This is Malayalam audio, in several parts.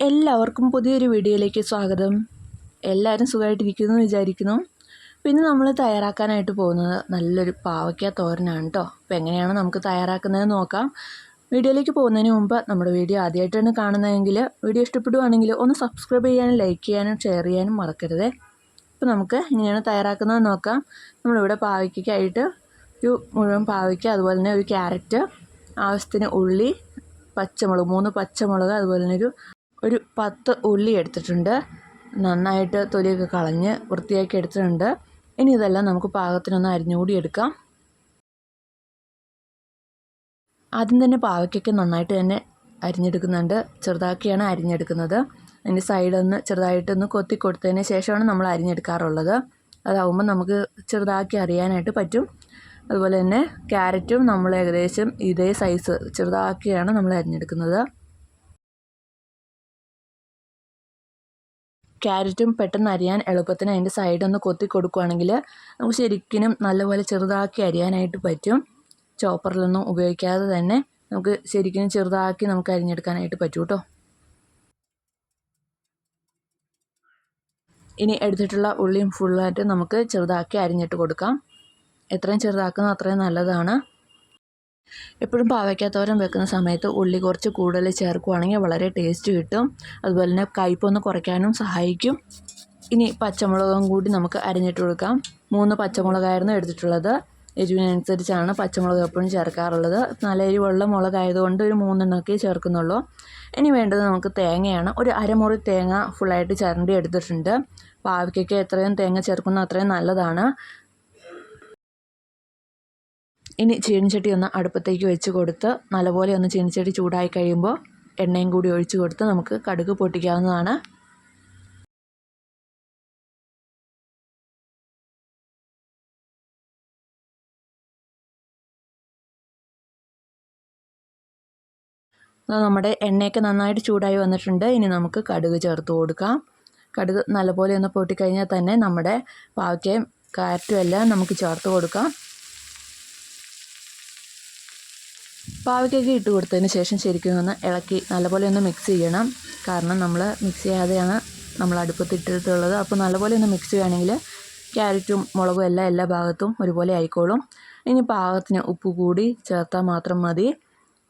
എല്ലാവർക്കും പുതിയൊരു വീഡിയോയിലേക്ക് സ്വാഗതം. എല്ലാവരും സുഖമായിട്ടിരിക്കുന്നു എന്ന് വിചാരിക്കുന്നു. പിന്നെ നമ്മൾ തയ്യാറാക്കാനായിട്ട് പോകുന്നത് നല്ലൊരു പാവയ്ക്ക തോരനാണ് കേട്ടോ. അപ്പോൾ എങ്ങനെയാണ് നമുക്ക് തയ്യാറാക്കുന്നത് നോക്കാം. വീഡിയോയിലേക്ക് പോകുന്നതിന് മുമ്പ് നമ്മുടെ വീഡിയോ ആദ്യമായിട്ടാണ് കാണുന്നതെങ്കിൽ വീഡിയോ ഇഷ്ടപ്പെടുവാണെങ്കിൽ ഒന്ന് സബ്സ്ക്രൈബ് ചെയ്യാനും ലൈക്ക് ചെയ്യാനും ഷെയർ ചെയ്യാനും മറക്കരുത്. അപ്പോൾ നമുക്ക് എങ്ങനെയാണ് തയ്യാറാക്കുന്നത് നോക്കാം. നമ്മളിവിടെ പാവയ്ക്കായിട്ട് ഒരു മുഴുവൻ പാവയ്ക്ക, അതുപോലെ തന്നെ ഒരു ക്യാരറ്റ്, ആവശ്യത്തിന് ഉള്ളി, പച്ചമുളക് 3 പച്ചമുളക്, അതുപോലെ തന്നെ ഒരു 10 ഉള്ളി എടുത്തിട്ടുണ്ട്. നന്നായിട്ട് തൊലിയൊക്കെ കളഞ്ഞ് വൃത്തിയാക്കി എടുത്തിട്ടുണ്ട്. ഇനി ഇതെല്ലാം നമുക്ക് പാകത്തിനൊന്ന് അരിഞ്ഞുകൂടി എടുക്കാം. ആദ്യം തന്നെ പാവയ്ക്കൊക്കെ നന്നായിട്ട് തന്നെ അരിഞ്ഞെടുക്കുന്നുണ്ട്. ചെറുതാക്കിയാണ് അരിഞ്ഞെടുക്കുന്നത്. അതിൻ്റെ സൈഡൊന്ന് ചെറുതായിട്ടൊന്ന് കൊത്തി കൊടുത്തതിന് ശേഷമാണ് നമ്മൾ അരിഞ്ഞെടുക്കാറുള്ളത്. അതാവുമ്പോൾ നമുക്ക് ചെറുതാക്കി അറിയാനായിട്ട് പറ്റും. അതുപോലെ തന്നെ ക്യാരറ്റും നമ്മൾ ഏകദേശം ഇതേ സൈസ് ചെറുതാക്കിയാണ് നമ്മൾ അരിഞ്ഞെടുക്കുന്നത്. ക്യാരറ്റും പെട്ടെന്ന് അരിയാൻ എളുപ്പത്തിന് അതിൻ്റെ സൈഡൊന്ന് കൊത്തി കൊടുക്കുകയാണെങ്കിൽ നമുക്ക് ശരിക്കും നല്ലപോലെ ചെറുതാക്കി അരിയാനായിട്ട് പറ്റും. ചോപ്പറിലൊന്നും ഉപയോഗിക്കാതെ തന്നെ നമുക്ക് ശരിക്കും ചെറുതാക്കി നമുക്ക് അരിഞ്ഞെടുക്കാനായിട്ട് പറ്റും കേട്ടോ. ഇനി എടുത്തിട്ടുള്ള ഉള്ളിയും ഫുള്ളായിട്ട് നമുക്ക് ചെറുതാക്കി അരിഞ്ഞിട്ട് കൊടുക്കാം. എത്രയും ചെറുതാക്കുന്നത് അത്രയും നല്ലതാണ്. എപ്പോഴും പാവയ്ക്കാത്തോരൻ വെക്കുന്ന സമയത്ത് ഉള്ളി കുറച്ച് കൂടുതൽ ചേർക്കുകയാണെങ്കിൽ വളരെ ടേസ്റ്റ് കിട്ടും. അതുപോലെ തന്നെ കയ്പ്പൊന്ന് കുറയ്ക്കാനും സഹായിക്കും. ഇനി പച്ചമുളകും കൂടി നമുക്ക് അരിഞ്ഞിട്ട് കൊടുക്കാം. 3 പച്ചമുളകായിരുന്നു എടുത്തിട്ടുള്ളത്. എരിവിനനുസരിച്ചാണ് പച്ചമുളക് എപ്പോഴും ചേർക്കാറുള്ളത്. നല്ല എരിവുള്ള മുളകായതുകൊണ്ട് ഒരു 3 എണ്ണമൊക്കെ ചേർക്കുന്നുള്ളൂ. ഇനി വേണ്ടത് നമുക്ക് തേങ്ങയാണ്. ഒരു അരമുറി തേങ്ങ ഫുള്ളായിട്ട് ചിരണ്ടി എടുത്തിട്ടുണ്ട്. പാവയ്ക്കൊക്കെ എത്രയും തേങ്ങ ചേർക്കുന്നത് അത്രയും നല്ലതാണ്. ഇനി ചീനിച്ചട്ടി ഒന്ന് അടുപ്പത്തേക്ക് വെച്ച് കൊടുത്ത് നല്ലപോലെ ഒന്ന് ചീനിച്ചട്ടി ചൂടായി കഴിയുമ്പോൾ എണ്ണയും കൂടി ഒഴിച്ച് കൊടുത്ത് നമുക്ക് കടുക് പൊട്ടിക്കാവുന്നതാണ്. നമ്മുടെ എണ്ണയൊക്കെ നന്നായിട്ട് ചൂടായി വന്നിട്ടുണ്ട്. ഇനി നമുക്ക് കടുക് ചേർത്ത് കൊടുക്കാം. കടുക് നല്ലപോലെ ഒന്ന് പൊട്ടിക്കഴിഞ്ഞാൽ തന്നെ നമ്മുടെ പാവയ്ക്കയും ക്യാരറ്റും എല്ലാം നമുക്ക് ചേർത്ത് കൊടുക്കാം. പാവയ്ക്കൊക്കെ ഇട്ട് കൊടുത്തതിന് ശേഷം ശരിക്കും ഒന്ന് ഇളക്കി നല്ലപോലെ ഒന്ന് മിക്സ് ചെയ്യണം. കാരണം നമ്മൾ മിക്സ് ചെയ്യാതെയാണ് നമ്മൾ അടുപ്പത്തിട്ടിട്ടുള്ളത്. അപ്പോൾ നല്ലപോലെ ഒന്ന് മിക്സ് ചെയ്യുകയാണെങ്കിൽ ക്യാരറ്റും മുളകും എല്ലാം എല്ലാ ഭാഗത്തും ഒരുപോലെ ആയിക്കോളും. ഇനി പാകത്തിന് ഉപ്പ് കൂടി ചേർത്താൽ മാത്രം മതി.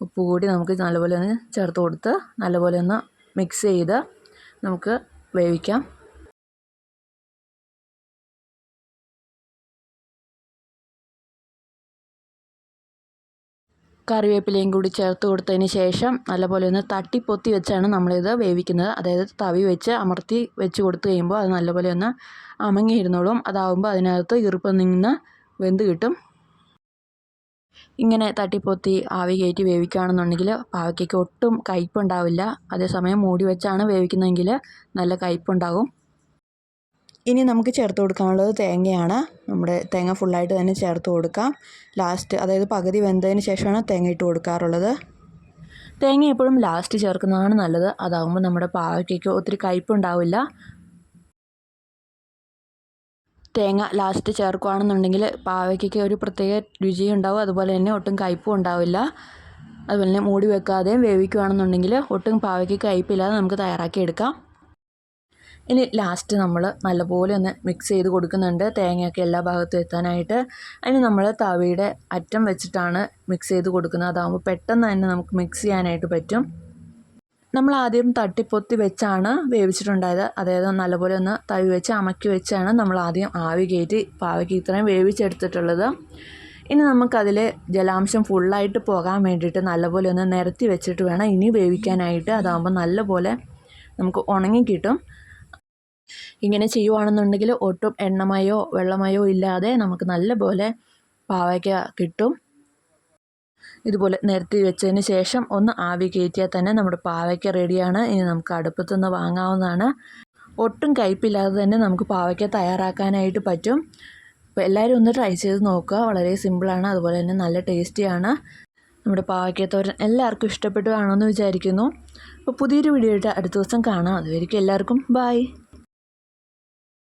ഉപ്പ് കൂടി നമുക്ക് നല്ലപോലെ ഒന്ന് ചേർത്ത് കൊടുത്ത് നല്ലപോലെ ഒന്ന് മിക്സ് ചെയ്ത് നമുക്ക് വേവിക്കാം. കറിവേപ്പിലയും കൂടി ചേർത്ത് കൊടുത്തതിന് ശേഷം നല്ലപോലെ ഒന്ന് തട്ടിപ്പൊത്തി വെച്ചാണ് നമ്മളിത് വേവിക്കുന്നത്. അതായത് തവി വെച്ച് അമർത്തി വെച്ച് കൊടുത്തു കഴിയുമ്പോൾ അത് നല്ലപോലെ ഒന്ന് അമങ്ങിയിരുന്നോളും. അതാവുമ്പോൾ അതിനകത്ത് ഈർപ്പം നിന്ന് വെന്ത് കിട്ടും. ഇങ്ങനെ തട്ടിപ്പൊത്തി ആവി കയറ്റി വേവിക്കുകയാണെന്നുണ്ടെങ്കിൽ പാവയ്ക്കൊക്കെ ഒട്ടും കയ്പ്പുണ്ടാവില്ല. അതേസമയം മൂടി വെച്ചാണ് വേവിക്കുന്നതെങ്കിൽ നല്ല കയ്പ്പുണ്ടാകും. ഇനി നമുക്ക് ചേർത്ത് കൊടുക്കാനുള്ളത് തേങ്ങയാണ്. നമ്മുടെ തേങ്ങ ഫുള്ളായിട്ട് തന്നെ ചേർത്ത് കൊടുക്കാം. ലാസ്റ്റ്, അതായത് പകുതി വെന്തതിന് ശേഷമാണ് തേങ്ങ ഇട്ട് കൊടുക്കാറുള്ളത്. തേങ്ങ എപ്പോഴും ലാസ്റ്റ് ചേർക്കുന്നതാണ് നല്ലത്. അതാകുമ്പോൾ നമ്മുടെ പാവയ്ക്കൊക്കെ ഒത്തിരി കയ്പ്പുണ്ടാവില്ല. തേങ്ങ ലാസ്റ്റ് ചേർക്കുകയാണെന്നുണ്ടെങ്കിൽ പാവയ്ക്കൊക്കെ ഒരു പ്രത്യേക രുചിയുണ്ടാവും. അതുപോലെ തന്നെ ഒട്ടും കയ്പ്പും ഉണ്ടാവില്ല. അതുപോലെ തന്നെ മൂടി വെക്കാതെ വേവിക്കുകയാണെന്നുണ്ടെങ്കിൽ ഒട്ടും പാവയ്ക്ക് കയ്പ്പില്ലാതെ നമുക്ക് തയ്യാറാക്കി എടുക്കാം. ഇനി ലാസ്റ്റ് നമ്മൾ നല്ലപോലെ ഒന്ന് മിക്സ് ചെയ്ത് കൊടുക്കുന്നുണ്ട്, തേങ്ങയൊക്കെ എല്ലാ ഭാഗത്തും എത്താനായിട്ട്. അതിന് നമ്മൾ തവിയുടെ അറ്റം വെച്ചിട്ടാണ് മിക്സ് ചെയ്ത് കൊടുക്കുന്നത്. അതാകുമ്പോൾ പെട്ടെന്ന് തന്നെ നമുക്ക് മിക്സ് ചെയ്യാനായിട്ട് പറ്റും. നമ്മൾ ആദ്യം തട്ടിപ്പൊത്തി വെച്ചാണ് വേവിച്ചിട്ടുണ്ടായത്. അതായത് നല്ലപോലെ ഒന്ന് തവി വെച്ച് അമക്കി വെച്ചാണ് നമ്മൾ ആദ്യം ആവി കയറ്റി പാവയ്ക്ക് ഇത്രയും വേവിച്ചെടുത്തിട്ടുള്ളത്. ഇനി നമുക്കതിൽ ജലാംശം ഫുള്ളായിട്ട് പോകാൻ വേണ്ടിയിട്ട് നല്ലപോലെ ഒന്ന് നിരത്തി വെച്ചിട്ട് വേണം ഇനി വേവിക്കാനായിട്ട്. അതാകുമ്പോൾ നല്ലപോലെ നമുക്ക് ഉണങ്ങി കിട്ടും. ഇങ്ങനെ ചെയ്യുവാണെന്നുണ്ടെങ്കിൽ ഒട്ടും എണ്ണമയോ വെള്ളമയോ ഇല്ലാതെ നമുക്ക് നല്ലപോലെ പാവയ്ക്ക കിട്ടും. ഇതുപോലെ നിരത്തി വെച്ചതിന് ശേഷം ഒന്ന് ആവി കയറ്റിയാൽ തന്നെ നമ്മുടെ പാവയ്ക്ക റെഡിയാണ്. ഇനി നമുക്ക് അടുപ്പത്തുനിന്ന് വാങ്ങാവുന്നതാണ്. ഒട്ടും കയ്പില്ലാതെ തന്നെ നമുക്ക് പാവയ്ക്ക തയ്യാറാക്കാനായിട്ട് പറ്റും. അപ്പോൾ എല്ലാവരും ഒന്ന് ട്രൈ ചെയ്ത് നോക്കുക. വളരെ സിമ്പിളാണ്, അതുപോലെ തന്നെ നല്ല ടേസ്റ്റിയാണ്. നമ്മുടെ പാവയ്ക്കത്തോരൻ എല്ലാവർക്കും ഇഷ്ടപ്പെട്ടു കാണുമെന്ന് വിചാരിക്കുന്നു. അപ്പോൾ പുതിയൊരു വീഡിയോ ആയിട്ട് അടുത്ത ദിവസം കാണാം. അതുവരെയ്ക്കും എല്ലാവർക്കും ബൈ.